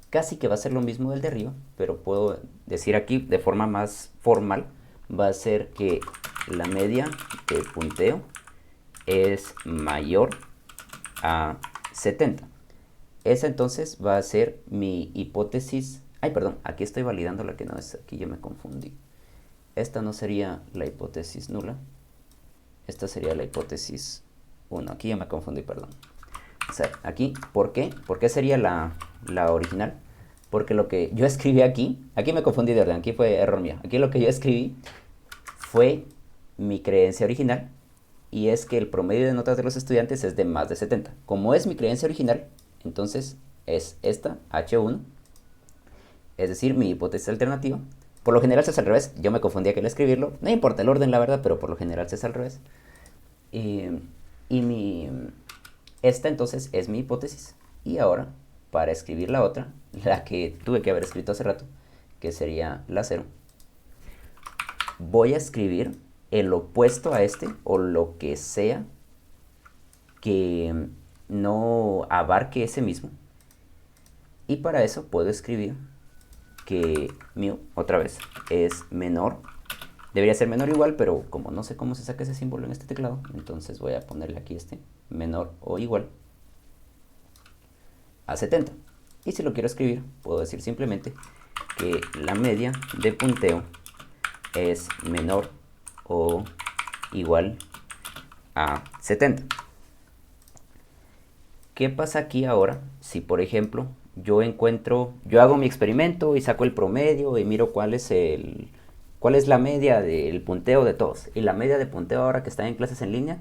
casi que va a ser lo mismo del de arriba, pero puedo decir aquí de forma más formal, va a ser que la media de punteo es mayor a 70. Esa entonces va a ser mi hipótesis. Ay, perdón, aquí estoy validando la que no es, aquí yo me confundí. Esta no sería la hipótesis nula, esta sería la hipótesis 1. Aquí ya me confundí, perdón. O sea, aquí, ¿por qué? ¿Por qué sería la original? Porque lo que yo escribí aquí me confundí de orden, aquí fue error mío. Aquí lo que yo escribí fue mi creencia original, y es que el promedio de notas de los estudiantes es de más de 70. Como es mi creencia original, entonces es esta, H1, es decir, mi hipótesis alternativa. Por lo general se hace al revés, yo me confundí aquí al escribirlo, no importa el orden la verdad, pero por lo general se hace al revés. Eh, y esta entonces es mi hipótesis. Y ahora, para escribir la otra, la que tuve que haber escrito hace rato, que sería la cero, voy a escribir el opuesto a este o lo que sea que no abarque ese mismo. Y para eso puedo escribir que mu, otra vez, es menor. Debería ser menor o igual, pero como no sé cómo se saca ese símbolo en este teclado, entonces voy a ponerle aquí menor o igual a 70. Y si lo quiero escribir, puedo decir simplemente que la media de punteo es menor o igual a 70. ¿Qué pasa aquí ahora si, por ejemplo, yo hago mi experimento y saco el promedio y miro cuál es la media del punteo de todos? Y la media de punteo ahora que están en clases en línea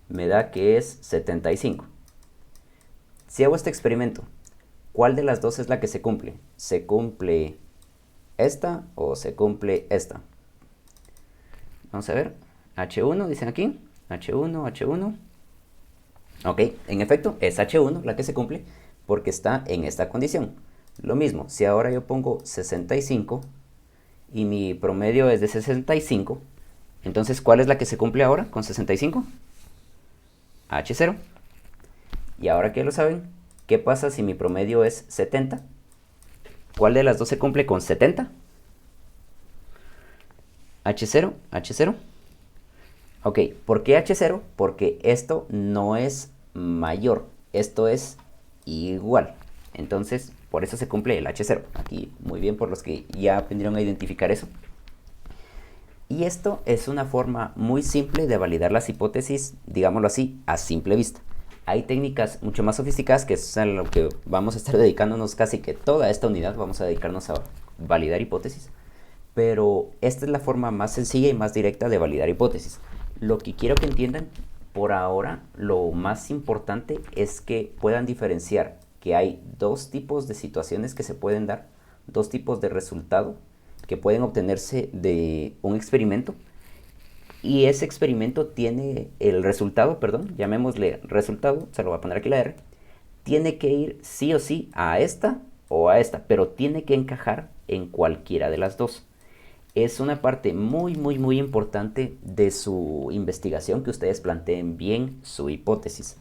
me da que es 75. Si hago este experimento, ¿cuál de las dos es la que se cumple? ¿Se cumple esta o se cumple esta? Vamos a ver. H1, dicen aquí. H1, H1. Ok, en efecto, es H1 la que se cumple porque está en esta condición. Lo mismo, si ahora yo pongo 65 y mi promedio es de 65, entonces, ¿cuál es la que se cumple ahora con 65? H0. Y ahora que lo saben, ¿qué pasa si mi promedio es 70? ¿Cuál de las dos se cumple con 70? H0, H0. Ok, ¿por qué H0? Porque esto no es mayor, esto es igual. Entonces, por eso se cumple el H0. Aquí, muy bien, por los que ya aprendieron a identificar eso. Y esto es una forma muy simple de validar las hipótesis, digámoslo así, a simple vista. Hay técnicas mucho más sofisticadas, que es a lo que vamos a estar dedicándonos casi que toda esta unidad, vamos a dedicarnos a validar hipótesis. Pero esta es la forma más sencilla y más directa de validar hipótesis. Lo que quiero que entiendan, por ahora, lo más importante es que puedan diferenciar que hay dos tipos de situaciones que se pueden dar, dos tipos de resultado que pueden obtenerse de un experimento. Y ese experimento tiene el resultado, perdón, llamémosle resultado, se lo voy a poner aquí la R, tiene que ir sí o sí a esta o a esta, pero tiene que encajar en cualquiera de las dos. Es una parte muy, muy, muy importante de su investigación que ustedes planteen bien su hipótesis.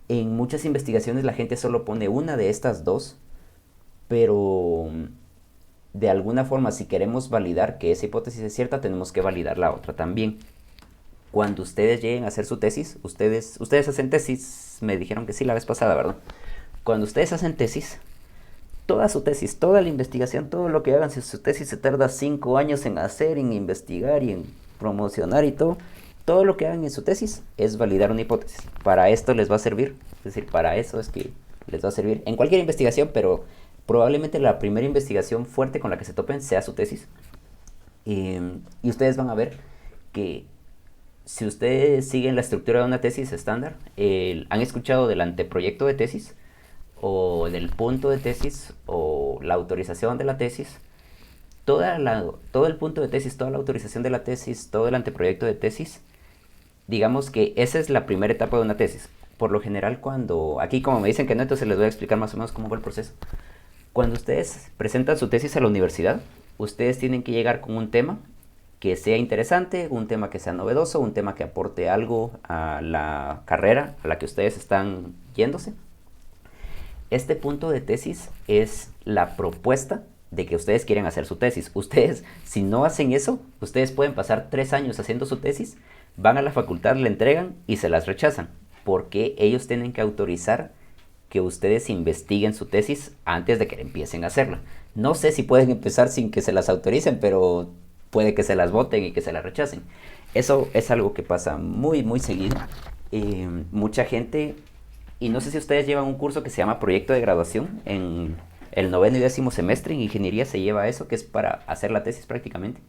En muchas investigaciones la gente solo pone una de estas dos, pero de alguna forma, si queremos validar que esa hipótesis es cierta, tenemos que validar la otra también. Cuando ustedes lleguen a hacer su tesis, ustedes hacen tesis, me dijeron que sí la vez pasada, ¿verdad? Cuando ustedes hacen tesis, toda su tesis, toda la investigación, todo lo que hagan, si su tesis se tarda 5 años en hacer, en investigar y en promocionar y todo lo que hagan en su tesis es validar una hipótesis. Para esto les va a servir, es decir, para eso es que les va a servir en cualquier investigación, pero probablemente la primera investigación fuerte con la que se topen sea su tesis. Y ustedes van a ver que si ustedes siguen la estructura de una tesis estándar, han escuchado del anteproyecto de tesis, o del punto de tesis, o la autorización de la tesis. Todo el punto de tesis, toda la autorización de la tesis, todo el anteproyecto de tesis, digamos que esa es la primera etapa de una tesis. Por lo general, aquí como me dicen que no, entonces les voy a explicar más o menos cómo va el proceso. Cuando ustedes presentan su tesis a la universidad, ustedes tienen que llegar con un tema que sea interesante, un tema que sea novedoso, un tema que aporte algo a la carrera a la que ustedes están yéndose. Este punto de tesis es la propuesta de que ustedes quieren hacer su tesis. Ustedes, si no hacen eso, ustedes pueden pasar 3 años haciendo su tesis, van a la facultad, la entregan y se las rechazan, porque ellos tienen que autorizar que ustedes investiguen su tesis antes de que empiecen a hacerla. No sé si pueden empezar sin que se las autoricen, pero puede que se las voten y que se las rechacen. Eso es algo que pasa muy, muy seguido. Mucha gente, y no sé si ustedes llevan un curso que se llama Proyecto de Graduación, en el 9º y 10º semestre en ingeniería se lleva eso, que es para hacer la tesis prácticamente.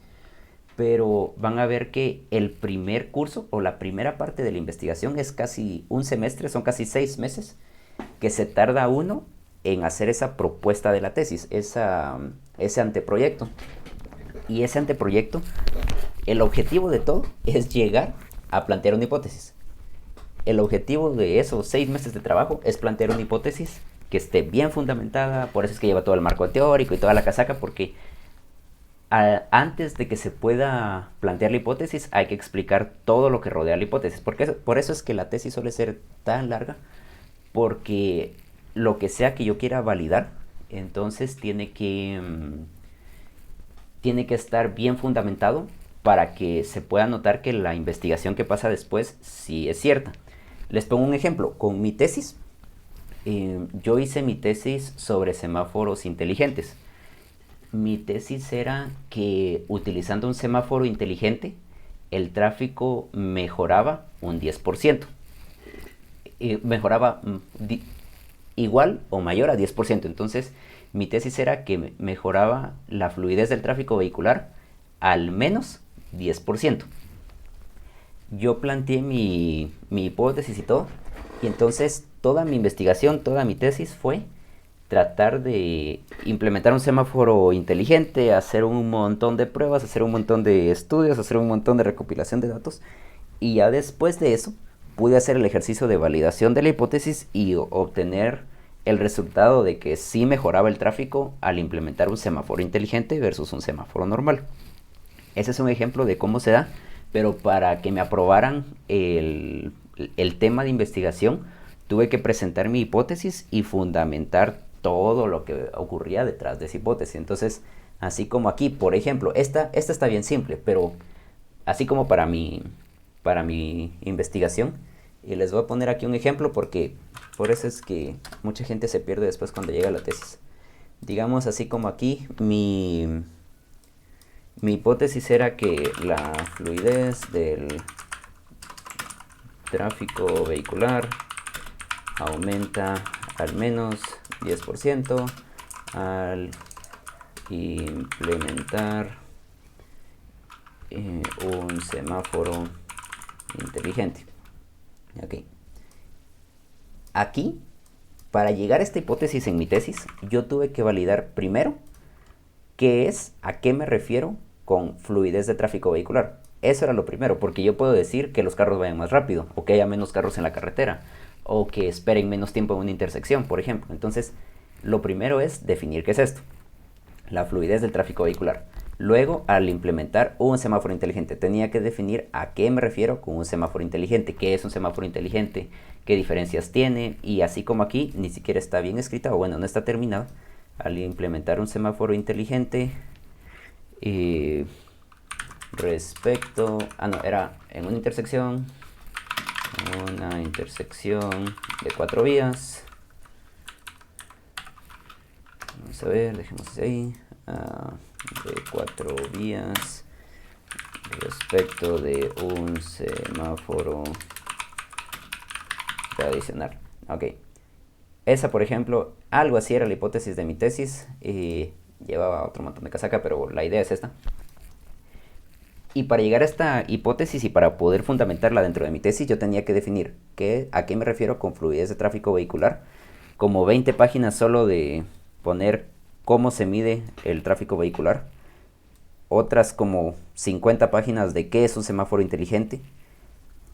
Pero van a ver que el primer curso o la primera parte de la investigación es casi un semestre, son casi 6 meses, que se tarda uno en hacer esa propuesta de la tesis, ese anteproyecto. Y ese anteproyecto, el objetivo de todo es llegar a plantear una hipótesis. el objetivo de esos 6 meses de trabajo es plantear una hipótesis que esté bien fundamentada, por eso es que lleva todo el marco teórico y toda la casaca, porque antes de que se pueda plantear la hipótesis hay que explicar todo lo que rodea la hipótesis. Por eso es que la tesis suele ser tan larga, porque lo que sea que yo quiera validar, entonces tiene que estar bien fundamentado para que se pueda notar que la investigación que pasa después sí es cierta. Les pongo un ejemplo. Con mi tesis, yo hice mi tesis sobre semáforos inteligentes. Mi tesis era que utilizando un semáforo inteligente, el tráfico mejoraba un 10%. Mejoraba igual o mayor a 10%. Entonces, mi tesis era que mejoraba la fluidez del tráfico vehicular al menos 10%. Yo planteé mi hipótesis y todo, y entonces toda mi investigación, toda mi tesis fue tratar de implementar un semáforo inteligente, hacer un montón de pruebas, hacer un montón de estudios, hacer un montón de recopilación de datos, y ya después de eso pude hacer el ejercicio de validación de la hipótesis y obtener el resultado de que sí mejoraba el tráfico al implementar un semáforo inteligente versus un semáforo normal. Ese es un ejemplo de cómo se da, pero para que me aprobaran el tema de investigación, tuve que presentar mi hipótesis y fundamentar todo lo que ocurría detrás de esa hipótesis. Entonces, así como aquí, por ejemplo, esta está bien simple, pero así como para mi investigación, y les voy a poner aquí un ejemplo porque por eso es que mucha gente se pierde después cuando llega a la tesis. Digamos así como aquí, mi hipótesis era que la fluidez del tráfico vehicular aumenta al menos 10% al implementar un semáforo inteligente. Okay. Aquí, para llegar a esta hipótesis en mi tesis, yo tuve que validar primero a qué me refiero con fluidez de tráfico vehicular. Eso era lo primero, porque yo puedo decir que los carros vayan más rápido, o que haya menos carros en la carretera, o que esperen menos tiempo en una intersección, por ejemplo. Entonces, lo primero es definir qué es esto, la fluidez del tráfico vehicular. Luego, al implementar un semáforo inteligente, tenía que definir a qué me refiero con un semáforo inteligente, qué es un semáforo inteligente, qué diferencias tiene, y así como aquí ni siquiera está bien escrita, o bueno, no está terminado, al implementar un semáforo inteligente respecto, no, era en una intersección de 4 vías. Vamos a ver, dejemos ahí. De 4 vías respecto de un semáforo tradicional. Ok. Esa, por ejemplo, algo así era la hipótesis de mi tesis. Llevaba otro montón de casaca, pero la idea es esta. Y para llegar a esta hipótesis y para poder fundamentarla dentro de mi tesis, yo tenía que definir a qué me refiero con fluidez de tráfico vehicular. Como 20 páginas solo de poner cómo se mide el tráfico vehicular. Otras como 50 páginas de qué es un semáforo inteligente.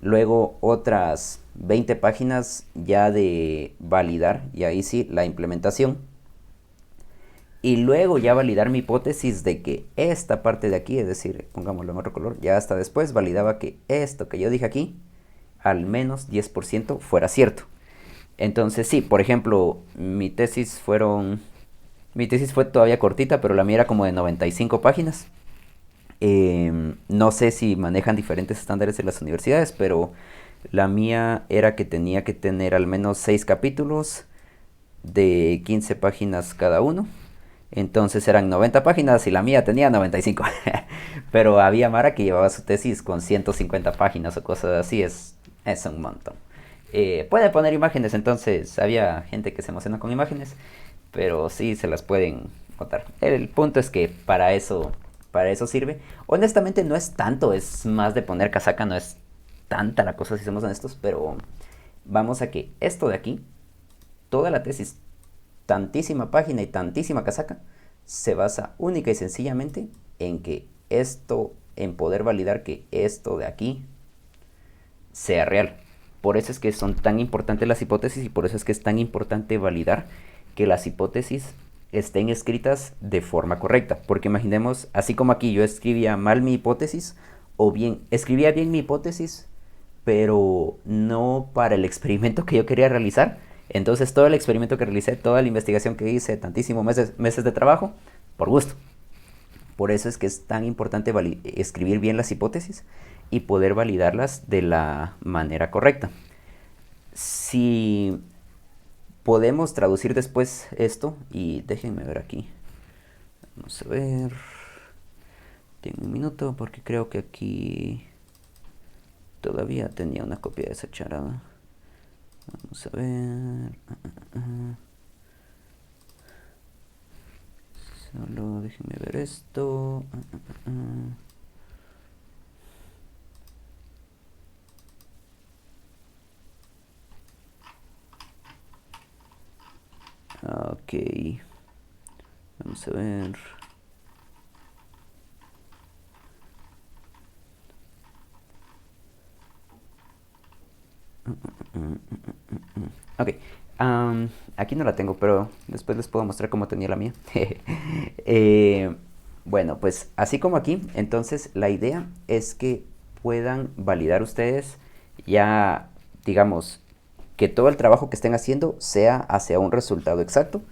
Luego otras 20 páginas ya de validar, y ahí sí, la implementación. Y luego ya validar mi hipótesis de que esta parte de aquí, es decir, pongámoslo en otro color, ya hasta después validaba que esto que yo dije aquí, al menos 10% fuera cierto. Entonces sí, por ejemplo, mi tesis fue todavía cortita, pero la mía era como de 95 páginas. No sé si manejan diferentes estándares en las universidades, pero la mía era que tenía que tener al menos 6 capítulos de 15 páginas cada uno. Entonces eran 90 páginas y la mía tenía 95. Pero había Mara que llevaba su tesis con 150 páginas o cosas así. Es un montón. Pueden poner imágenes, entonces había gente que se emociona con imágenes, pero sí se las pueden contar. El punto es que para eso sirve. Honestamente no es tanto, es más de poner casaca, no es tanta la cosa si somos honestos, pero vamos a que esto de aquí, toda la tesis, tantísima página y tantísima casaca, se basa única y sencillamente en poder validar que esto de aquí sea real. por eso es que son tan importantes las hipótesis y por eso es que es tan importante validar que las hipótesis estén escritas de forma correcta. Porque imaginemos, así como aquí yo escribía mal mi hipótesis, o bien escribía bien mi hipótesis, pero no para el experimento que yo quería realizar. Entonces todo el experimento que realicé, toda la investigación que hice, tantísimos meses de trabajo, por gusto. Por eso es que es tan importante escribir bien las hipótesis y poder validarlas de la manera correcta. Si podemos traducir después esto, y déjenme ver aquí. Vamos a ver. Tengo un minuto porque creo que aquí todavía tenía una copia de esa charada. Vamos a ver. Solo déjenme ver esto. Ok. Vamos a ver. Ok. Aquí no la tengo, pero después les puedo mostrar cómo tenía la mía. Bueno, pues así como aquí, entonces la idea es que puedan validar ustedes ya, digamos, que todo el trabajo que estén haciendo sea hacia un resultado exacto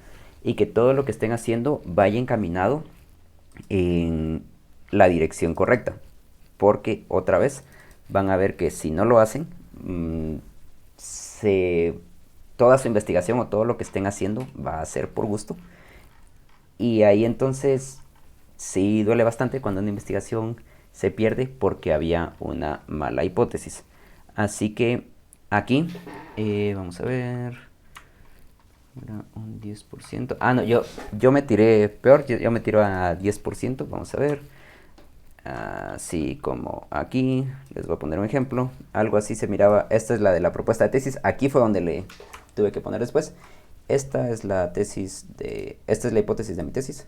y que todo lo que estén haciendo vaya encaminado en la dirección correcta. Porque otra vez van a ver que si no lo hacen, se, toda su investigación o todo lo que estén haciendo va a ser por gusto. Y ahí entonces sí duele bastante cuando una investigación se pierde porque había una mala hipótesis. Así que aquí, vamos a ver, era un 10%. Ah, no, yo me tiré peor, yo me tiro a 10%, vamos a ver. Así como aquí, les voy a poner un ejemplo, algo así se miraba. Esta es la de la propuesta de tesis, aquí fue donde le tuve que poner después. Esta es la hipótesis de mi tesis.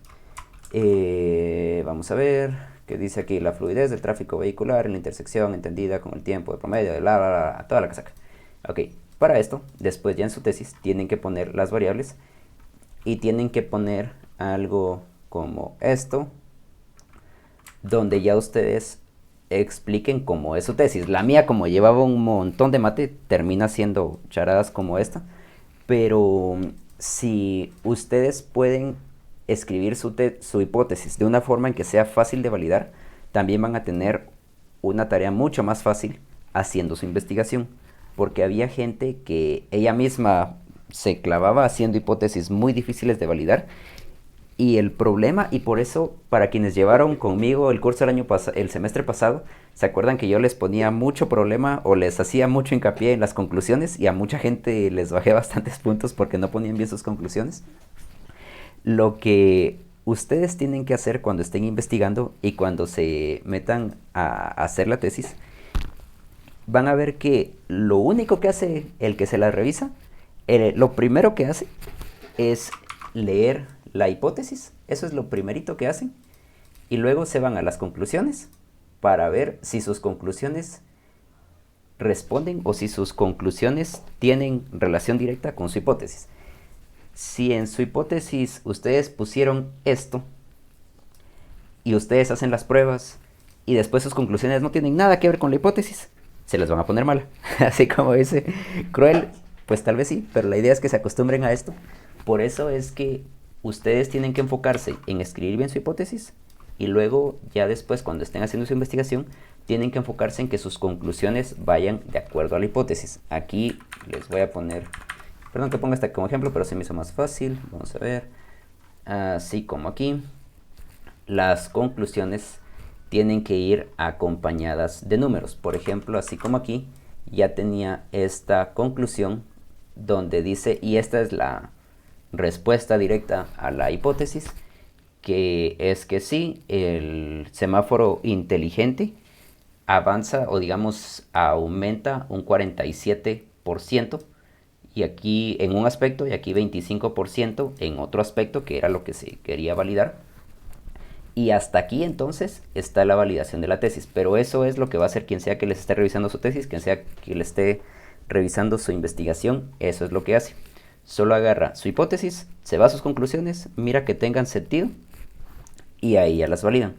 Vamos a ver, que dice aquí la fluidez del tráfico vehicular en la intersección entendida con el tiempo de promedio de toda la casaca. Ok, para esto, después ya en su tesis tienen que poner las variables y tienen que poner algo como esto, donde ya ustedes expliquen cómo es su tesis. La mía, como llevaba un montón de mate, termina siendo charadas como esta. Pero si ustedes pueden escribir su hipótesis de una forma en que sea fácil de validar, también van a tener una tarea mucho más fácil haciendo su investigación. Porque había gente que ella misma se clavaba haciendo hipótesis muy difíciles de validar. Y el problema, y por eso, para quienes llevaron conmigo el curso el semestre pasado, ¿se acuerdan que yo les ponía mucho problema o les hacía mucho hincapié en las conclusiones y a mucha gente les bajé bastantes puntos porque no ponían bien sus conclusiones? Lo que ustedes tienen que hacer cuando estén investigando y cuando se metan a hacer la tesis, van a ver que lo único que hace el que se la revisa, lo primero que hace es leer la hipótesis, eso es lo primerito que hacen, y luego se van a las conclusiones para ver si sus conclusiones responden o si sus conclusiones tienen relación directa con su hipótesis. Si en su hipótesis ustedes pusieron esto y ustedes hacen las pruebas y después sus conclusiones no tienen nada que ver con la hipótesis, se les van a poner mal. Así como dice Cruel, pues tal vez sí, pero la idea es que se acostumbren a esto. Por eso es que ustedes tienen que enfocarse en escribir bien su hipótesis y luego ya después cuando estén haciendo su investigación tienen que enfocarse en que sus conclusiones vayan de acuerdo a la hipótesis. Aquí les voy a poner, perdón que ponga este como ejemplo, pero se me hizo más fácil. Vamos a ver, así como aquí, las conclusiones tienen que ir acompañadas de números. Por ejemplo, así como aquí, ya tenía esta conclusión donde dice, y esta es la respuesta directa a la hipótesis, que es que sí, el semáforo inteligente avanza o digamos aumenta un 47% y aquí en un aspecto y aquí 25% en otro aspecto que era lo que se quería validar. Y hasta aquí entonces está la validación de la tesis, pero eso es lo que va a hacer quien sea que les esté revisando su tesis, quien sea que le esté revisando su investigación, eso es lo que hace. Solo agarra su hipótesis, se va a sus conclusiones, mira que tengan sentido y ahí ya las validan.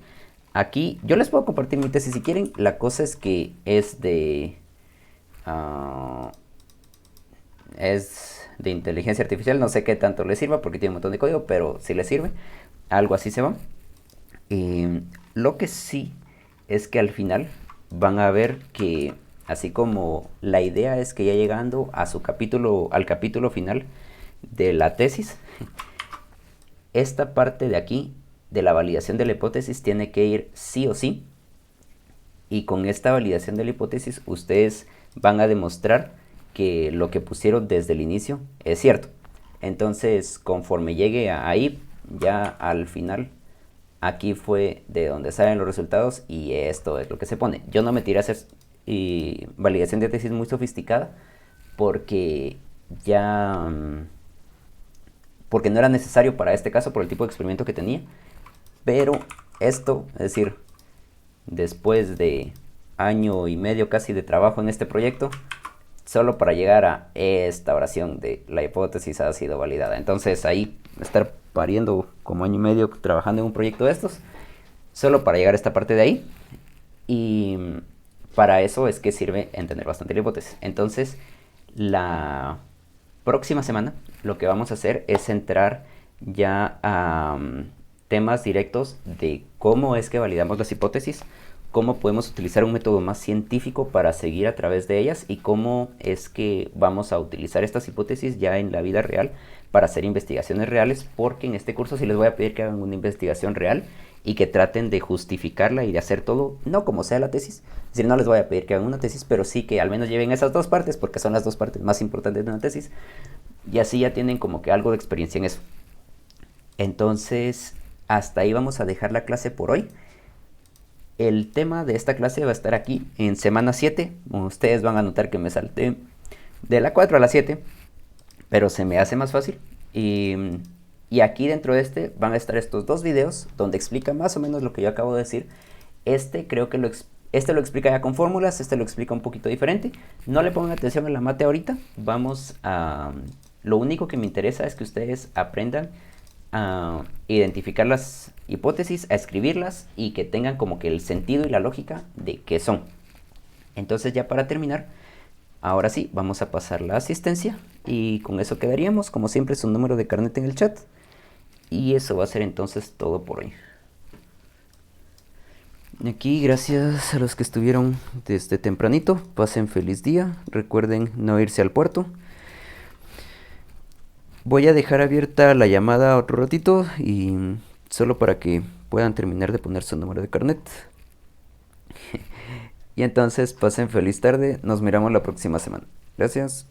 Aquí yo les puedo compartir mi tesis si quieren. La cosa es que es de inteligencia artificial. No sé qué tanto les sirva porque tiene un montón de código, pero si les sirve, algo así se va. Lo que sí es que al final van a ver que, así como la idea es que ya llegando a su capítulo, al capítulo final de la tesis, esta parte de aquí de la validación de la hipótesis tiene que ir sí o sí, y con esta validación de la hipótesis ustedes van a demostrar que lo que pusieron desde el inicio es cierto. Entonces, conforme llegue ahí, ya al final, aquí fue de donde salen los resultados y esto es lo que se pone. Yo no me tiré a hacer validación de tesis muy sofisticada porque ya porque no era necesario para este caso por el tipo de experimento que tenía. Pero esto, es decir, después de año y medio casi de trabajo en este proyecto, solo para llegar a esta oración de la hipótesis ha sido validada. Entonces ahí estar pariendo como año y medio trabajando en un proyecto de estos, solo para llegar a esta parte de ahí. Y para eso es que sirve entender bastante la hipótesis. Entonces la próxima semana lo que vamos a hacer es entrar ya a temas directos de cómo es que validamos las hipótesis, cómo podemos utilizar un método más científico para seguir a través de ellas y cómo es que vamos a utilizar estas hipótesis ya en la vida real para hacer investigaciones reales, porque en este curso sí les voy a pedir que hagan una investigación real y que traten de justificarla y de hacer todo, no como sea la tesis, es decir, no les voy a pedir que hagan una tesis, pero sí que al menos lleven esas dos partes, porque son las dos partes más importantes de una tesis, y así ya tienen como que algo de experiencia en eso. Entonces, hasta ahí vamos a dejar la clase por hoy. El tema de esta clase va a estar aquí en semana 7. Ustedes van a notar que me salté de la 4 a la 7, pero se me hace más fácil. Y aquí dentro de este van a estar estos dos videos donde explica más o menos lo que yo acabo de decir. Creo que este lo explica ya con fórmulas, este lo explica un poquito diferente. No le pongan atención a la mate ahorita. Lo único que me interesa es que ustedes aprendan a identificar las hipótesis, a escribirlas y que tengan como que el sentido y la lógica de qué son. Entonces ya para terminar, ahora sí, vamos a pasar la asistencia y con eso quedaríamos. Como siempre, su número de carnet en el chat. Y eso va a ser entonces todo por hoy. Aquí, gracias a los que estuvieron desde tempranito. Pasen feliz día. Recuerden no irse al puerto. Voy a dejar abierta la llamada otro ratito y solo para que puedan terminar de poner su número de carnet. Y entonces pasen feliz tarde. Nos miramos la próxima semana. Gracias.